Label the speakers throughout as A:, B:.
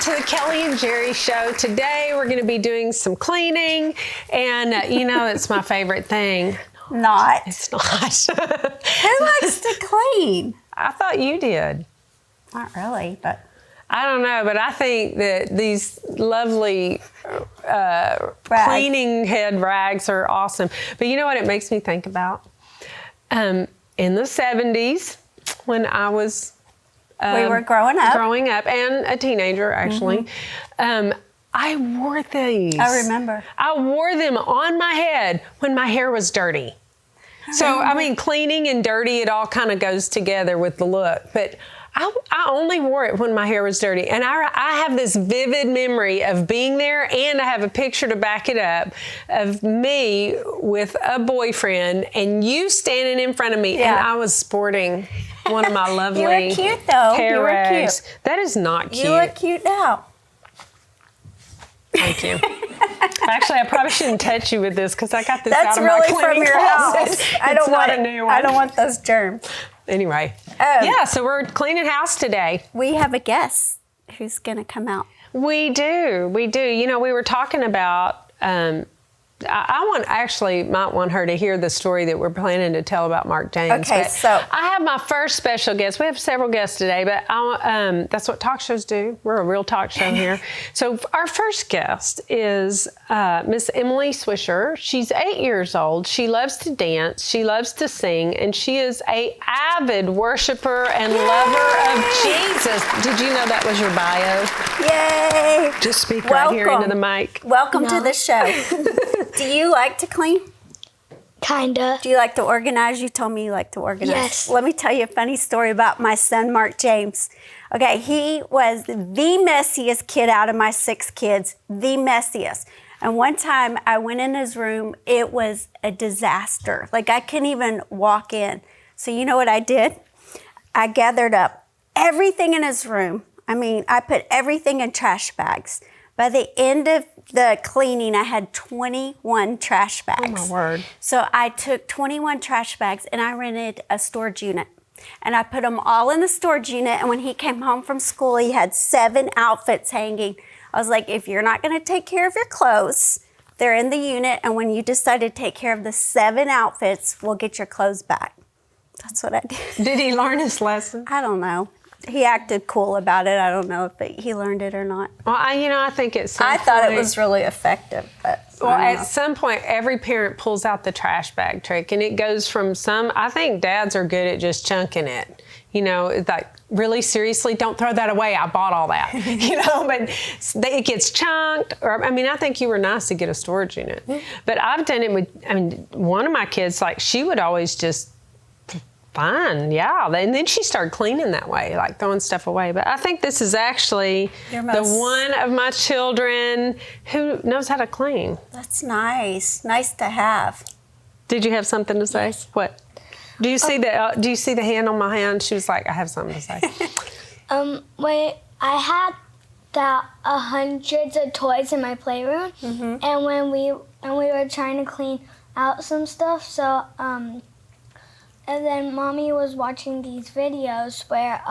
A: to the Kellie and Jerri show. Today we're going to be doing some cleaning, and it's my favorite thing.
B: Not.
A: It's not.
B: Who likes to clean?
A: I thought you did.
B: Not really, but
A: I don't know, but I think that these lovely cleaning head rags are awesome. But you know what it makes me think about? In the 70s, when I was
B: we were growing up
A: and a teenager, actually, I wore these.
B: I remember.
A: I wore them on my head when my hair was dirty. So, I mean, cleaning and dirty, it all kind of goes together with the look. But I only wore it when my hair was dirty. And I have this vivid memory of being there, and I have a picture to back it up of me with a boyfriend and you standing in front of me, and I was sporting one of my lovely
B: You were cute, though.
A: hair
B: You were
A: rags.
B: cute.
A: That is not cute.
B: You look cute now.
A: Thank you. Actually, I probably shouldn't touch you with this because I got this
B: That's
A: out of
B: really
A: my
B: from
A: cleaning
B: your
A: closet.
B: house. I don't want
A: a new one.
B: I don't want those germs.
A: Anyway, so we're cleaning house today.
B: We have a guest who's going to come out.
A: We do. You know, we were talking about. Might want her to hear the story that we're planning to tell about Mark James.
B: Okay, so
A: I have my first special guest. We have several guests today, but that's what talk shows do. We're a real talk show here. So our first guest is Miss Emily Swisher. She's 8 years old. She loves to dance. She loves to sing, and she is an avid worshiper and lover of Jesus. Did you know that was your bio?
B: Yay!
A: Just speak right here into the mic.
B: Welcome to the show. Do you like to clean?
C: Kinda.
B: Do you like to organize? You told me you like to organize.
C: Yes.
B: Let me tell you a funny story about my son, Mark James. Okay, he was the messiest kid out of my 6 kids, the messiest. And one time I went in his room, it was a disaster. Like I couldn't even walk in. So you know what I did? I gathered up everything in his room. I put everything in trash bags. By the end of the cleaning, I had 21 trash bags.
A: Oh, my word.
B: So I took 21 trash bags and I rented a storage unit. And I put them all in the storage unit. And when he came home from school, he had 7 outfits hanging. I was like, if you're not going to take care of your clothes, they're in the unit. And when you decide to take care of the 7 outfits, we'll get your clothes back. That's what I did.
A: Did he learn his lesson?
B: I don't know. He acted cool about it. I don't know if he learned it or not.
A: Well, I think at some
B: I
A: point,
B: thought it was really effective, but
A: at some point, every parent pulls out the trash bag trick, and it goes from I think dads are good at just chunking it. It's like, really seriously, don't throw that away. I bought all that, but it gets chunked. Or, I think you were nice to get a storage unit, but I've done it with, one of my kids, like she would always just, fine, yeah. And then she started cleaning that way, like throwing stuff away. But I think this is actually the one of my children who knows how to clean.
B: That's nice. Nice to have.
A: Did you have something to say?
C: Yes.
A: What? Do you see the hand on my hand? She was like, I have something to say.
C: I had hundreds of toys in my playroom, and when we were trying to clean out some stuff, so and then Mommy was watching these videos where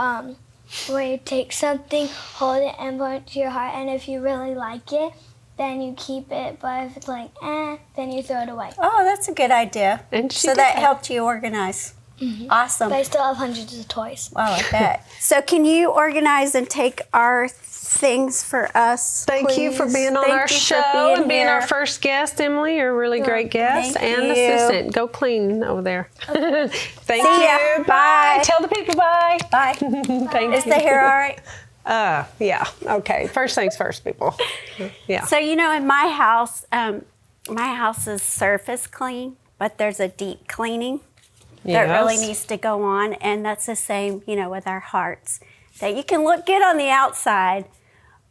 C: you take something, hold it, and put it to your heart, and if you really like it, then you keep it, but if it's like, then you throw it away.
B: Oh, that's a good idea.
A: And
B: so that helped you organize. Awesome.
C: But I still have hundreds of toys.
B: Oh, I bet. So can you organize and take our things for us,
A: Thank
B: please?
A: you for being on our show and being our first guest, Emily. You're a really great guest and assistant. Go clean over there. Thank you. Bye. Tell the people bye.
B: Bye.
A: Thank
B: Is the hair all right?
A: Yeah. Okay. First things first, people. Yeah.
B: So, in my house is surface clean, but there's a deep cleaning that really needs to go on. And that's the same, with our hearts. That you can look good on the outside,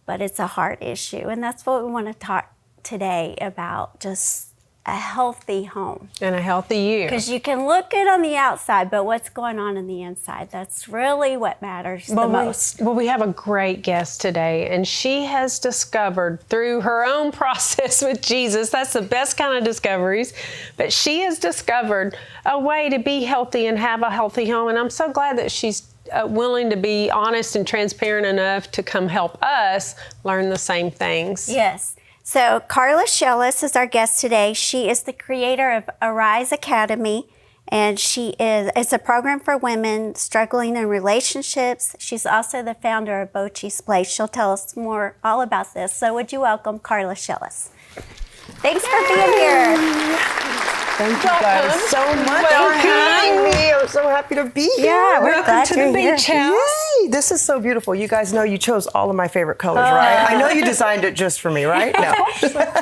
B: but it's a heart issue. And that's what we want to talk today about, just a healthy home.
A: And a healthy you.
B: Because you can look good on the outside, but what's going on the inside, that's really what matters the most.
A: Well, we have a great guest today, and she has discovered through her own process with Jesus, that's the best kind of discoveries, but she has discovered a way to be healthy and have a healthy home. And I'm so glad that she's willing to be honest and transparent enough to come help us learn the same things.
B: Yes. So Carla Shellis is our guest today. She is the creator of Arise Academy, and it's a program for women struggling in relationships. She's also the founder of Bochi's Place. She'll tell us more all about this. So would you welcome Carla Shellis? Thanks for being here.
D: Thank you guys so much for having me. I'm so happy to be here.
B: Yeah, we're glad
A: to the beach house.
D: Yay, this is so beautiful. You guys know you chose all of my favorite colors, right? I know you designed it just for me, right? No.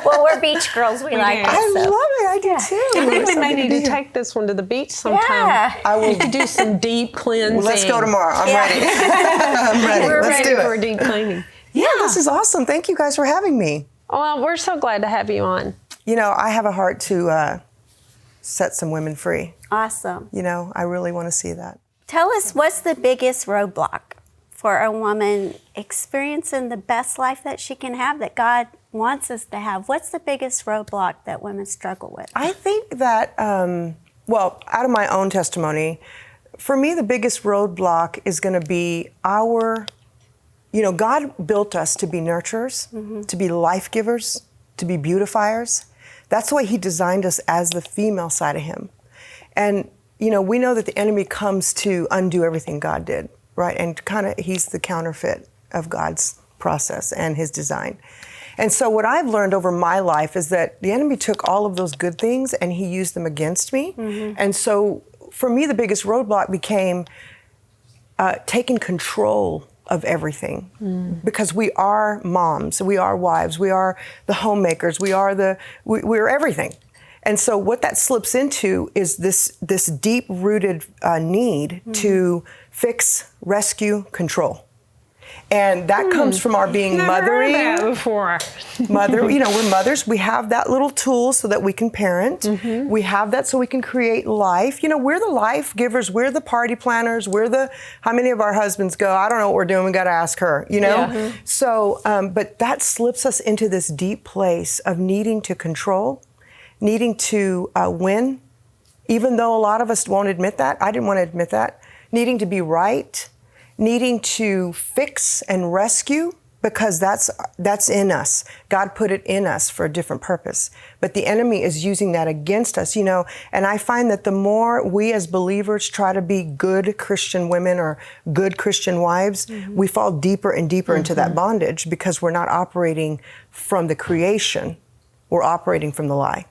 B: Well, we're beach girls. We like it.
D: I
B: So.
D: love it. I do too.
A: I think we
D: So
A: may
D: good
A: need
D: be
A: to
D: here.
A: take this one to the beach sometime.
B: Yeah.
D: I will.
A: We could do some deep cleansing.
D: Well, let's go tomorrow. I'm
B: Yeah.
D: ready. I'm ready.
A: We're
D: Let's
A: ready
D: do
A: for a
D: it.
A: deep cleaning.
D: Yeah, this is awesome. Thank you guys for having me.
A: Well, we're so glad to have you on.
D: You know, I have a heart to set some women free.
B: Awesome.
D: You know, I really want to see that.
B: Tell us, what's the biggest roadblock for a woman experiencing the best life that she can have, that God wants us to have? What's the biggest roadblock that women struggle with?
D: I think that, well, out of my own testimony, for me, the biggest roadblock is going to be God built us to be nurturers, to be life givers, to be beautifiers. That's the way He designed us, as the female side of Him. And, we know that the enemy comes to undo everything God did, right? And he's the counterfeit of God's process and His design. And so what I've learned over my life is that the enemy took all of those good things and he used them against me. And so for me, the biggest roadblock became taking control of everything, because we are moms, we are wives, we are the homemakers, we're everything. And so what that slips into is this deep-rooted need to fix, rescue, control. And that comes from our being mothering.
A: Never heard that before.
D: We're mothers. We have that little tool so that we can parent. We have that so we can create life. We're the life givers. We're the party planners. How many of our husbands go, I don't know what we're doing. We got to ask her,
A: Yeah.
D: So, but that slips us into this deep place of needing to control, needing to win, even though a lot of us won't admit that. I didn't want to admit that. Needing to be right, needing to fix and rescue, because that's in us. God put it in us for a different purpose. But the enemy is using that against us, and I find that the more we as believers try to be good Christian women or good Christian wives, we fall deeper and deeper into that bondage, because we're not operating from the creation, we're operating from the lie.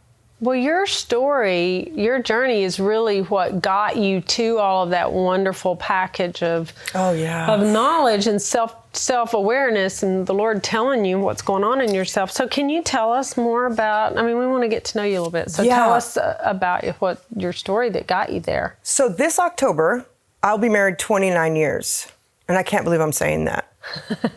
A: Well, your story, your journey is really what got you to all of that wonderful package of knowledge and self-awareness, and the Lord telling you what's going on in yourself. So can you tell us more about, we want to get to know you a little bit. So tell us about what your story that got you there.
D: So this October, I'll be married 29 years. And I can't believe I'm saying that.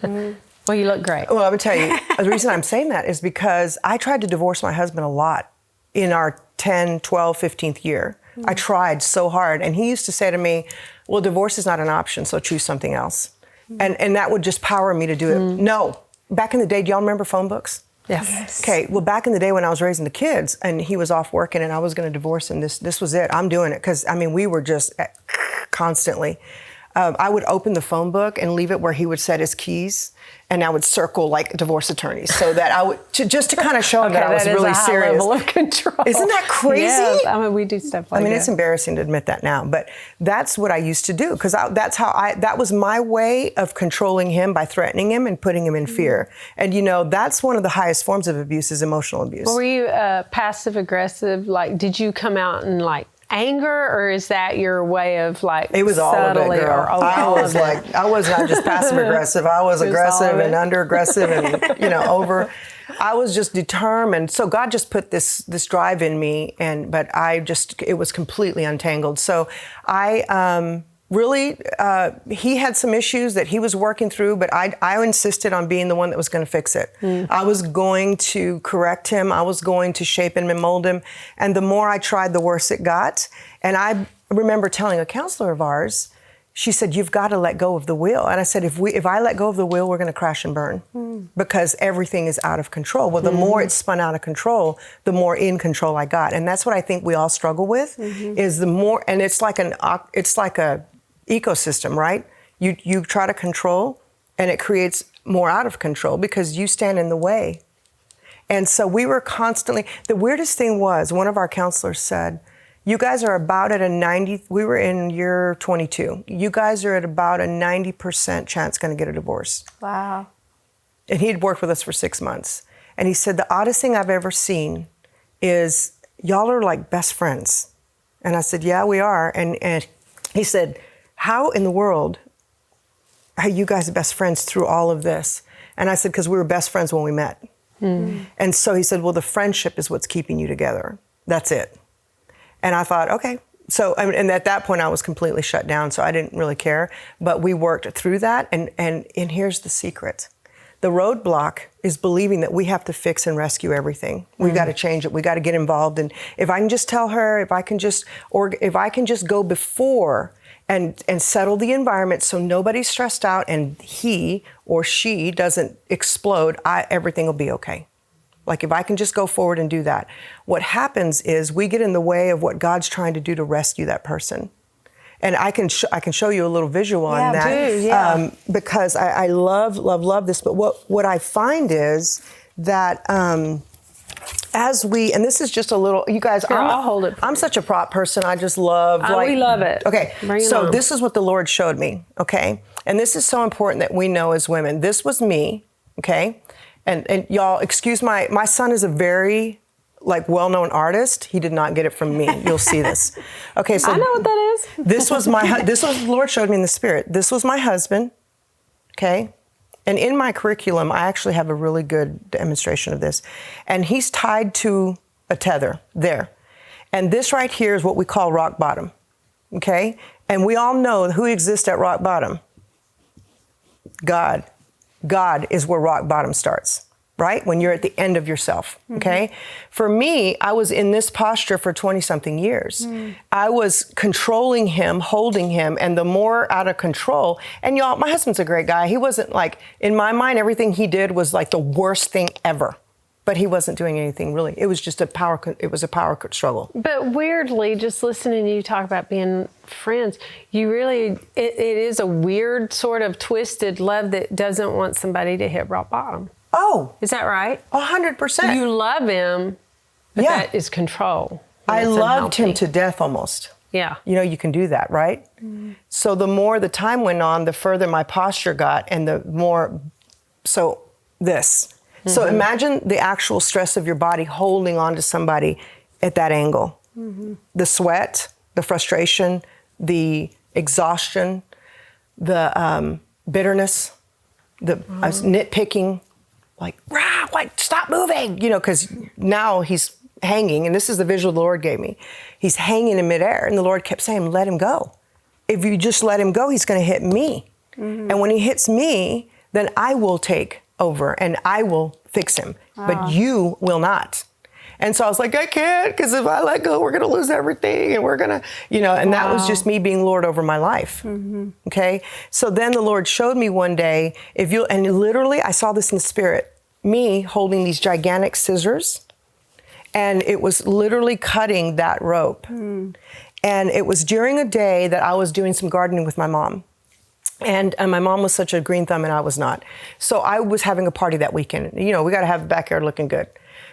A: Well, you look great.
D: Well, I'm going to tell you, the reason I'm saying that is because I tried to divorce my husband a lot in our 10, 12, 15th year. I tried so hard. And he used to say to me, well, divorce is not an option, so choose something else. And that would just power me to do it. No. Back in the day, do y'all remember phone books?
A: Yes.
D: Okay, well, back in the day when I was raising the kids and he was off working and I was going to divorce him, this was it. I'm doing it. Because, we were just constantly. I would open the phone book and leave it where he would set his keys, and I would circle like divorce attorneys, so that I would just to kind of show him that I was really
A: is a high
D: serious.
A: level of control.
D: Isn't that crazy?
A: Yes. We do stuff like that.
D: It's embarrassing to admit that now, but that's what I used to do, because that was my way of controlling him, by threatening him and putting him in fear. And that's one of the highest forms of abuse, is emotional abuse.
A: Were you passive aggressive? Like, did you come out and anger, or is that your way of
D: It was all of it, girl. I was not just passive aggressive. I was aggressive and under aggressive and over. I was just determined. So God just put this drive in me, but it was completely untangled. So I really, he had some issues that he was working through, but I insisted on being the one that was going to fix it. I was going to correct him. I was going to shape him and mold him. And the more I tried, the worse it got. And I remember telling a counselor of ours, she said, you've got to let go of the wheel. And I said, if I let go of the wheel, we're going to crash and burn, because everything is out of control. Well, the more it spun out of control, the more in control I got. And that's what I think we all struggle with, is the more, and it's like a ecosystem, right? You try to control, and it creates more out of control because you stand in the way. And so we were constantly, the weirdest thing was, one of our counselors said, you guys are about at a 90, we were in year 22, you guys are at about a 90% chance going to get a divorce.
B: Wow.
D: And he'd worked with us for 6 months. And he said, the oddest thing I've ever seen is y'all are like best friends. And I said, yeah, we are. And he said, how in the world are you guys best friends through all of this? And I said, because we were best friends when we met. Mm. And so he said, well, the friendship is what's keeping you together. That's it. And I thought, okay. So, and at that point I was completely shut down, so I didn't really care. But we worked through that, and here's the secret. The roadblock is believing that we have to fix and rescue everything. We got to change it. We got to get involved. And if I can just tell her, if I can just go before and settle the environment so nobody's stressed out and he or she doesn't explode, everything will be okay. Like if I can just go forward and do that. What happens is we get in the way of what God's trying to do to rescue that person. And I can show you a little visual on that. Because I love this. But what I find is that as we, and this is just a little, you guys,
A: I'll hold it.
D: I'm such a prop person. I just love.
A: We love it.
D: Okay,
A: Bring it
D: so
A: on.
D: this is what the Lord showed me. Okay, and this is so important that we know as women. This was me. Okay, and y'all, excuse my son is a very well-known artist. He did not get it from me. You'll see this. Okay, so
A: I know what that is.
D: this was the Lord showed me in the spirit. This was my husband. Okay. And in my curriculum, I actually have a really good demonstration of this. And he's tied to a tether there. And this right here is what we call rock bottom. Okay? And we all know who exists at rock bottom. God. God is where rock bottom starts, right? When you're at the end of yourself, okay? For me, I was in this posture for 20-something years. I was controlling him, holding him, and the more out of control, and y'all, my husband's a great guy. He wasn't in my mind, everything he did was the worst thing ever. But he wasn't doing anything really. It was just a power struggle.
A: But weirdly, just listening to you talk about being friends, you really, it is a weird sort of twisted love that doesn't want somebody to hit rock bottom.
D: Oh.
A: Is that right?
D: 100%.
A: You love him, but that is control.
D: I loved him to death almost.
A: Yeah.
D: You know, you can do that, right? So the more the time went on, the further my posture got and the more, so this. So imagine the actual stress of your body holding on to somebody at that angle. The sweat, the frustration, the exhaustion, the bitterness, the nitpicking, stop moving, because now he's hanging, and this is the visual the Lord gave me. He's hanging in midair, and the Lord kept saying, let him go. If you just let him go, he's going to hit me. And when he hits me, then I will take over and I will fix him, but you will not. And so I was like, I can't, because if I let go, we're going to lose everything, and we're going to, and that was just me being Lord over my life. Okay. So then the Lord showed me one day, and literally I saw this in the spirit, me holding these gigantic scissors, and it was literally cutting that rope. And it was during a day that I was doing some gardening with my mom. And my mom was such a green thumb and I was not. So I was having a party that weekend. We got to have the backyard looking good.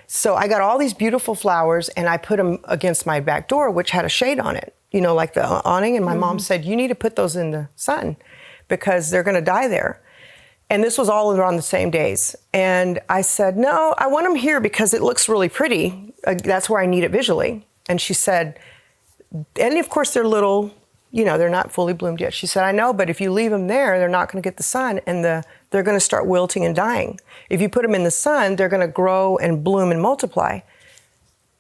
D: So I got all these beautiful flowers and I put them against my back door, which had a shade on it, like the awning. And my mom said, you need to put those in the sun because they're going to die there. And this was all around the same days. And I said, no, I want them here because it looks really pretty. That's where I need it visually. And she said, and of course they're little, they're not fully bloomed yet. She said, I know, but if you leave them there, they're not going to get the sun and they're going to start wilting and dying. If you put them in the sun, they're going to grow and bloom and multiply.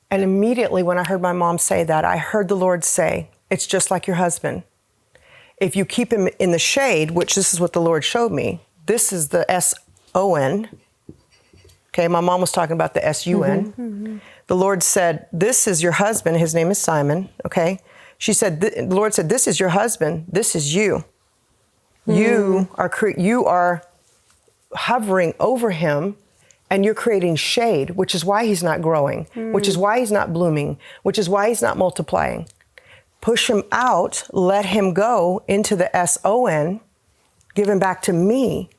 D: And immediately when I heard my mom say that, I heard the Lord say, it's just like your husband. If you keep him in the shade, which this is what the Lord showed me, this is the S-O-N. Okay, my mom was talking about the S-U-N. The Lord said, this is your husband. His name is Simon, okay? She said, the Lord said, this is your husband. This is you. You are hovering over him and you're creating shade, which is why he's not growing, which is why he's not blooming, which is why he's not multiplying. Push him out, let him go into the S-O-N, give him back to me,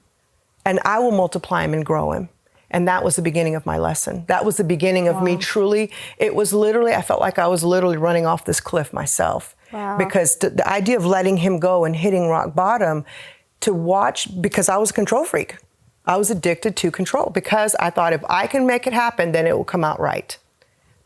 D: and I will multiply him and grow him. And that was the beginning of my lesson. That was the beginning of me truly. It was literally, I felt like I was literally running off this cliff myself.
B: Wow.
D: Because the idea of letting him go and hitting rock bottom, to watch, because I was a control freak. I was addicted to control because I thought if I can make it happen, then it will come out right.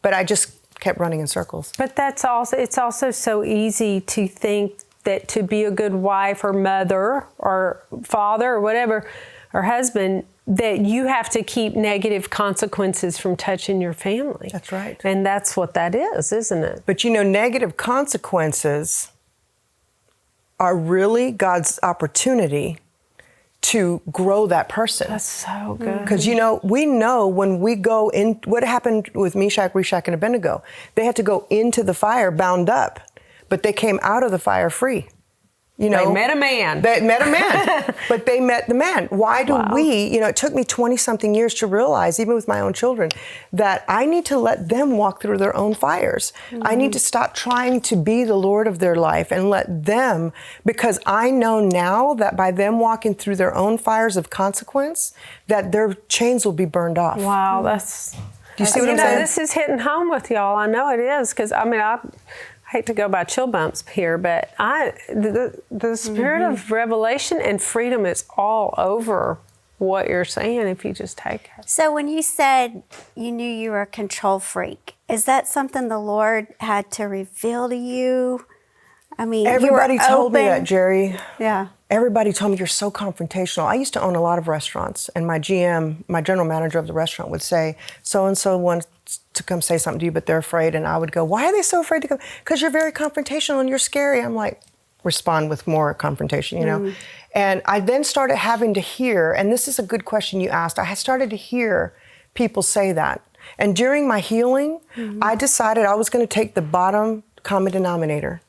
D: But I just kept running in circles.
A: But it's also so easy to think that to be a good wife or mother or father or whatever, or husband, that you have to keep negative consequences from touching your family.
D: That's right.
A: And that's what that is, isn't it?
D: But negative consequences are really God's opportunity to grow that person.
A: That's so good.
D: Because, we know when we go in, what happened with Meshach, Reshach, and Abednego? They had to go into the fire bound up, but they came out of the fire free. They
A: met a man.
D: They met a man, but they met the man. Why do we, it took me 20-something years to realize, even with my own children, that I need to let them walk through their own fires. Mm-hmm. I need to stop trying to be the Lord of their life and let them, because I know now that by them walking through their own fires of consequence, that their chains will be burned off.
A: Wow, that's...
D: Do you see what I'm saying?
A: This is hitting home with y'all. I know it is, because I hate to go by chill bumps here, but the spirit of revelation and freedom is all over what you're saying if you just take it.
B: So when you said you knew you were a control freak, is that something the Lord had to reveal to you? I mean,
D: everybody told me that, Jerri.
B: Yeah.
D: Everybody told me you're so confrontational. I used to own a lot of restaurants, and my GM, my general manager of the restaurant, would say, so-and-so wants to come say something to you, but they're afraid. And I would go, why are they so afraid to come? Because you're very confrontational and you're scary. I'm like, respond with more confrontation, And I then started having to hear, and this is a good question you asked, I started to hear people say that. And during my healing, I decided I was going to take the bottom common denominator.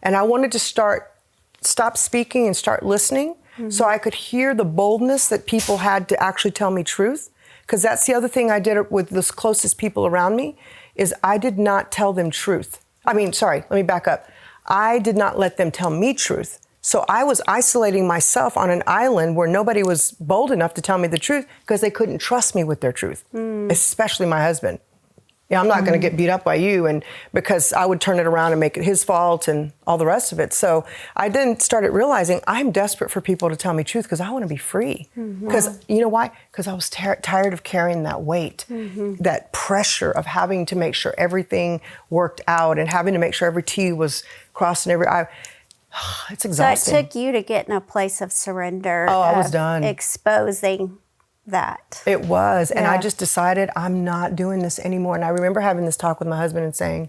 D: And I wanted to stop speaking and start listening so I could hear the boldness that people had to actually tell me truth. Because that's the other thing I did with the closest people around me, is I did not tell them truth. Let me back up. I did not let them tell me truth. So I was isolating myself on an island where nobody was bold enough to tell me the truth because they couldn't trust me with their truth, especially my husband. I'm not going to get beat up by you, and because I would turn it around and make it his fault and all the rest of it. So I then started realizing I'm desperate for people to tell me truth because I want to be free. Because you know why? Because I was tired of carrying that weight, that pressure of having to make sure everything worked out and having to make sure every T was crossed and every I. It's exhausting.
B: So it took you to get in a place of surrender.
D: Oh, I was done.
B: Exposing that.
D: It was. And I just decided I'm not doing this anymore. And I remember having this talk with my husband and saying,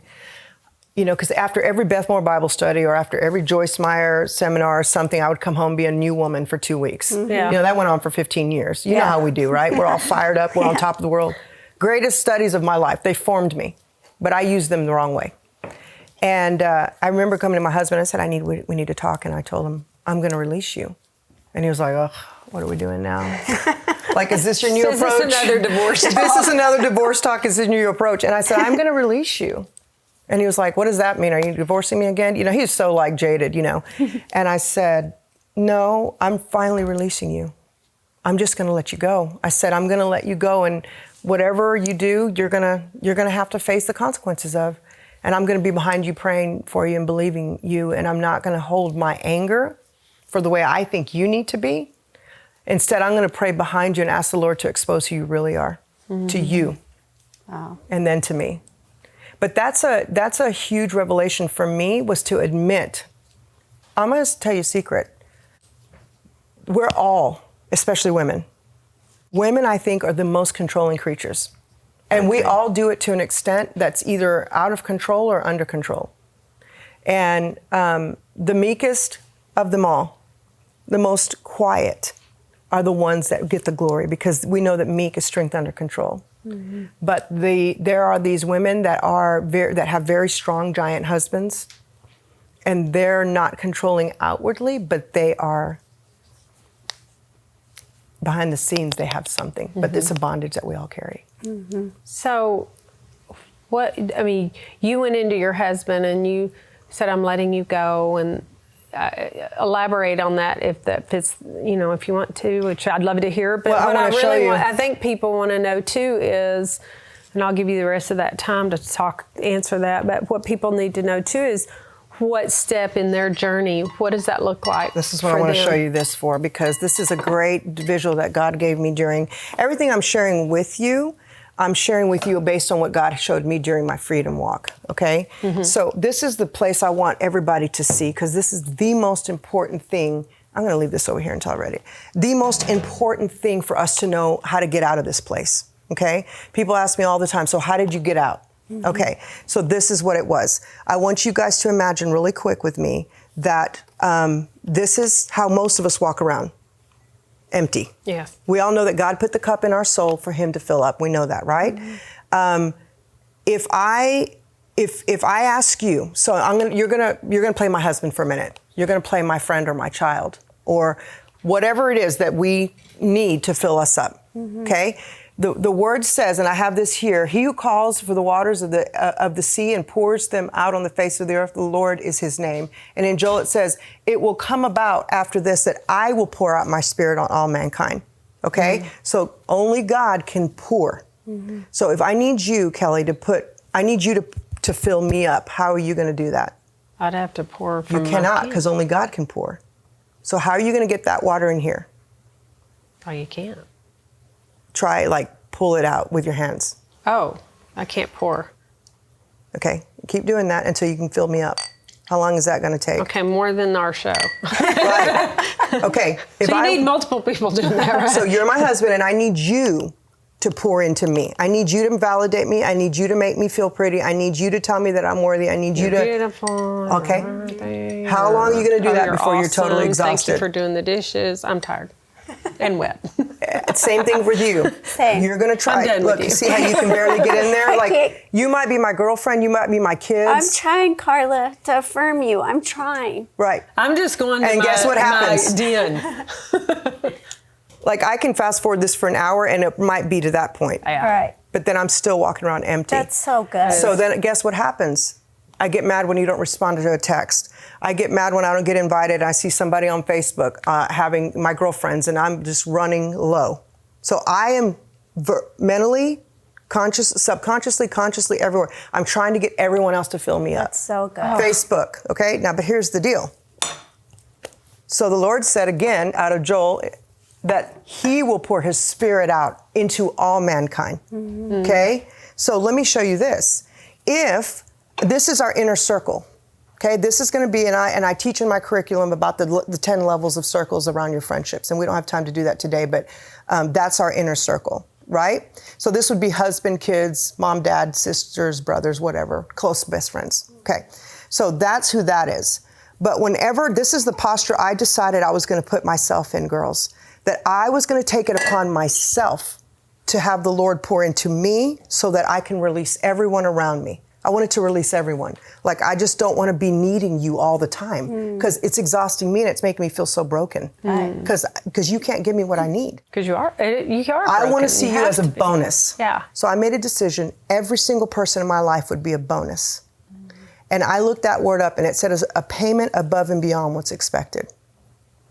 D: because after every Beth Moore Bible study or after every Joyce Meyer seminar or something, I would come home and be a new woman for 2 weeks.
A: Yeah.
D: That went on for 15 years. You know how we do, right? We're all fired up. We're on top of the world. Greatest studies of my life. They formed me, but I used them the wrong way. And I remember coming to my husband. I said, we need to talk. And I told him, I'm going to release you. And he was like, oh, what are we doing now? Like, is this your new approach?
A: Is this another divorce talk?
D: This is another divorce talk. Is this your new approach? And I said, I'm going to release you. And he was like, what does that mean? Are you divorcing me again? He was so jaded, And I said, no, I'm finally releasing you. I'm just going to let you go. I said, I'm going to let you go. And whatever you do, you're going to have to face the consequences of. And I'm going to be behind you praying for you and believing you. And I'm not going to hold my anger for the way I think you need to be. Instead, I'm going to pray behind you and ask the Lord to expose who you really are to you, and then to me. But that's a huge revelation for me, was to admit. I'm going to tell you a secret. We're all, especially women. Women, I think, are the most controlling creatures. And we all do it to an extent that's either out of control or under control. And the meekest of them all, the most quiet, are the ones that get the glory, because we know that meek is strength under control. But there are these women that have very strong giant husbands, and they're not controlling outwardly, but they are behind the scenes. They have something, but it's a bondage that we all carry.
A: So, you went into your husband and you said, I'm letting you go, and elaborate on that if it's, if you want to, which I'd love to hear. But
D: well,
A: what I
D: really
A: want, I think people want to know too is, and I'll give you the rest of that time to answer that, but what people need to know too is what step in their journey, what does that look like?
D: This is what I want to show you this for, because this is a great visual that God gave me during everything I'm sharing with you. I'm sharing with you based on what God showed me during my freedom walk, okay? Mm-hmm. So this is the place I want everybody to see, because this is the most important thing. I'm going to leave this over here until I'm ready. The most important thing for us to know how to get out of this place, okay? People ask me all the time, so how did you get out? Mm-hmm. Okay, so this is what it was. I want you guys to imagine really quick with me that this is how most of us walk around. Empty.
A: Yes.
D: We all know that God put the cup in our soul for Him to fill up. We know that, right? Mm-hmm. If I ask you, so you're gonna play my husband for a minute. You're gonna play my friend or my child or whatever it is that we need to fill us up. Mm-hmm. Okay. The word says, and I have this here, he who calls for the waters of the sea and pours them out on the face of the earth, the Lord is his name. And in Joel it says, it will come about after this that I will pour out my spirit on all mankind. Okay? Mm-hmm. So only God can pour. Mm-hmm. So if I need you, Kellie, I need you to fill me up. How are you going to do that?
A: I'd have to pour from
D: You cannot, because only God can pour. So how are you going to get that water in here?
A: Oh, you can't.
D: Try, pull it out with your hands.
A: Oh, I can't pour.
D: Okay, keep doing that until you can fill me up. How long is that going to take?
A: Okay, more than our show.
D: Right. Okay.
A: So you need multiple people doing that, right?
D: So you're my husband, and I need you to pour into me. I need you to validate me. I need you to make me feel pretty. I need you to tell me that I'm worthy. I need you to...
A: Beautiful.
D: Okay. How long are you going to do that before you're totally exhausted?
A: Thank you for doing the dishes. I'm tired. And wet.
D: Same thing with you.
B: Same.
D: You're going to try.
A: I'm done
D: Look,
A: with you.
D: see how you can barely get in there? You might be my girlfriend. You might be my kids.
B: I'm trying, Carla, to affirm you. I'm trying.
D: Right.
A: I'm just going to
D: and guess what happens?
A: my den.
D: I can fast forward this for an hour, and it might be to that point.
A: Yeah.
B: Right.
D: But then I'm still walking around empty.
B: That's so good.
D: So then guess what happens? I get mad when you don't respond to a text. I get mad when I don't get invited. I see somebody on Facebook having my girlfriends, and I'm just running low. So I am mentally, subconsciously, consciously, everywhere. I'm trying to get everyone else to fill me up.
B: That's so good.
D: Facebook, okay? Now, but here's the deal. So the Lord said again out of Joel that He will pour His Spirit out into all mankind, okay? So let me show you this. If this is our inner circle, okay? This is going to be, and I teach in my curriculum about the 10 levels of circles around your friendships, and we don't have time to do that today, but that's our inner circle, right? So this would be husband, kids, mom, dad, sisters, brothers, whatever, close best friends, okay? So that's who that is. But whenever, this is the posture I decided I was going to put myself in, girls, that I was going to take it upon myself to have the Lord pour into me so that I can release everyone around me. I wanted to release everyone. I just don't want to be needing you all the time because it's exhausting me and it's making me feel so broken. Because you can't give me what I need.
A: Because you are broken.
D: I want to see you as a bonus.
A: Yeah.
D: So I made a decision. Every single person in my life would be a bonus. And I looked that word up and it said as a payment above and beyond what's expected.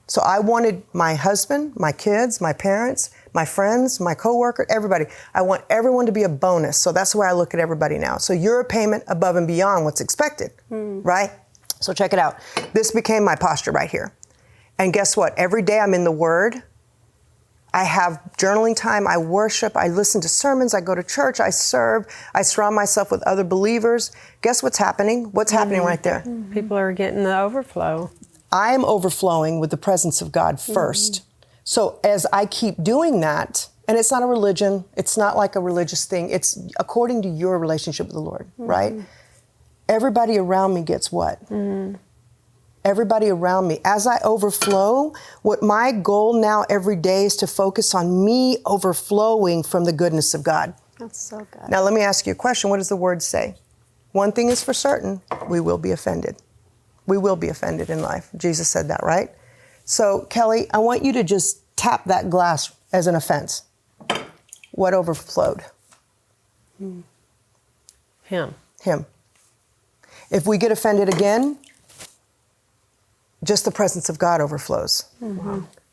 D: So I wanted my husband, my kids, my parents, my friends, my coworker, everybody. I want everyone to be a bonus. So that's the way I look at everybody now. So you're a payment above and beyond what's expected, right? So check it out. This became my posture right here. And guess what? Every day I'm in the Word. I have journaling time. I worship. I listen to sermons. I go to church. I serve. I surround myself with other believers. Guess what's happening? What's happening right there?
A: People are getting the overflow.
D: I am overflowing with the presence of God first. So as I keep doing that, and it's not a religion, it's not like a religious thing, it's according to your relationship with the Lord, right? Everybody around me gets what? Everybody around me. As I overflow, what my goal now every day is to focus on me overflowing from the goodness of God.
B: That's so good.
D: Now let me ask you a question. What does the word say? One thing is for certain, we will be offended. We will be offended in life. Jesus said that, right? So, Kellie, I want you to just tap that glass as an offense. What overflowed?
A: Him.
D: Him. If we get offended again, just the presence of God overflows.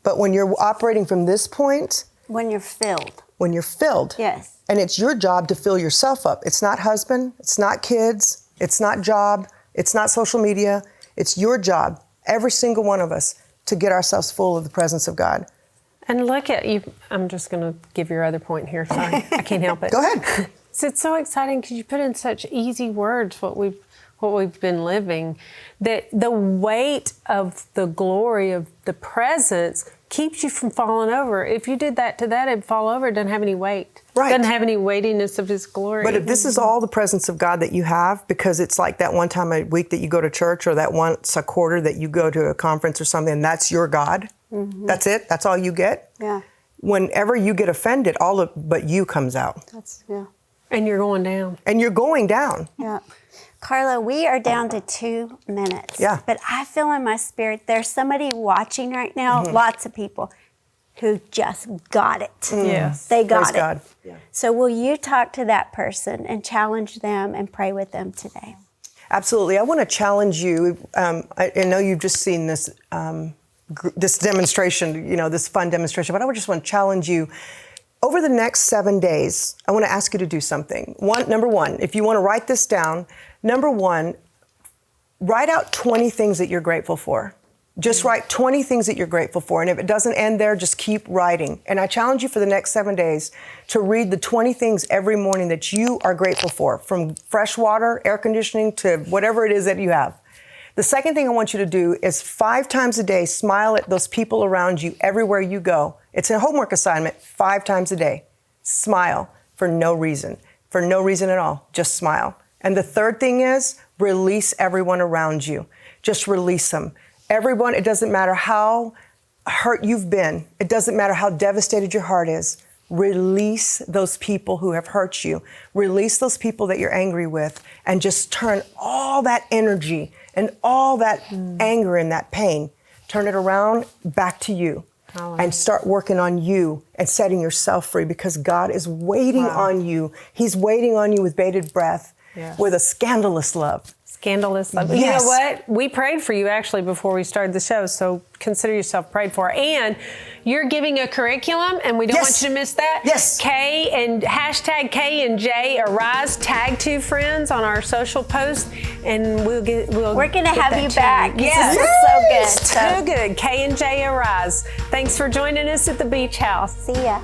D: But when you're operating from this point,
B: When you're filled.
D: Yes. And it's your job to fill yourself up. It's not husband, it's not kids, it's not job, it's not social media. It's your job, every single one of us, to get ourselves full of the presence of God.
A: And look at you. I'm just going to give your other point here. Sorry, I can't help it.
D: Go ahead.
A: So it's so exciting because you put in such easy words what we've been living, that the weight of the glory of the presence keeps you from falling over. If you did that to that, it'd fall over. It doesn't have any weight.
D: Right.
A: Doesn't have any weightiness of His glory.
D: But if this is all the presence of God that you have, because it's like that one time a week that you go to church, or that once a quarter that you go to a conference or something, and that's your God. That's it. That's all you get.
B: Yeah.
D: Whenever you get offended, all of but you comes out.
A: And you're going down.
D: And you're going down.
B: Yeah. Carla, we are down to 2 minutes.
D: Yeah.
B: But I feel in my spirit there's somebody watching right now, lots of people, who just got it.
A: Yes.
B: They got
D: Praise
B: it.
D: God. Yeah.
B: So will you talk to that person and challenge them and pray with them today?
D: Absolutely. I want to challenge you. I know you've just seen this this demonstration, this fun demonstration, but I just want to challenge you. Over the next 7 days, I want to ask you to do something. Number one, if you want to write this down, number one, write out 20 things that you're grateful for. Just write 20 things that you're grateful for. And if it doesn't end there, just keep writing. And I challenge you for the next 7 days to read the 20 things every morning that you are grateful for, from fresh water, air conditioning, to whatever it is that you have. The second thing I want you to do is 5 times a day, smile at those people around you everywhere you go. It's a homework assignment, 5 times a day. Smile for no reason at all. Just smile. And the third thing is release everyone around you. Just release them. Everyone, it doesn't matter how hurt you've been. It doesn't matter how devastated your heart is. Release those people who have hurt you. Release those people that you're angry with, and just turn all that energy and all that anger and that pain, turn it around back to you. And start working on you and setting yourself free, because God is waiting on you. He's waiting on you with bated breath, with a scandalous love.
A: Scandalous love.
D: Yes.
A: You know what? We prayed for you actually before we started the show, so consider yourself prayed for. And you're giving a curriculum, and we don't want you to miss that.
D: Yes.
A: Hashtag K and J Arise. Tag 2 friends on our social post, and we're gonna
B: have you back.
A: Yes.
B: This is so good.
A: Too good. K and J Arise. Thanks for joining us at the Beach House.
B: See ya.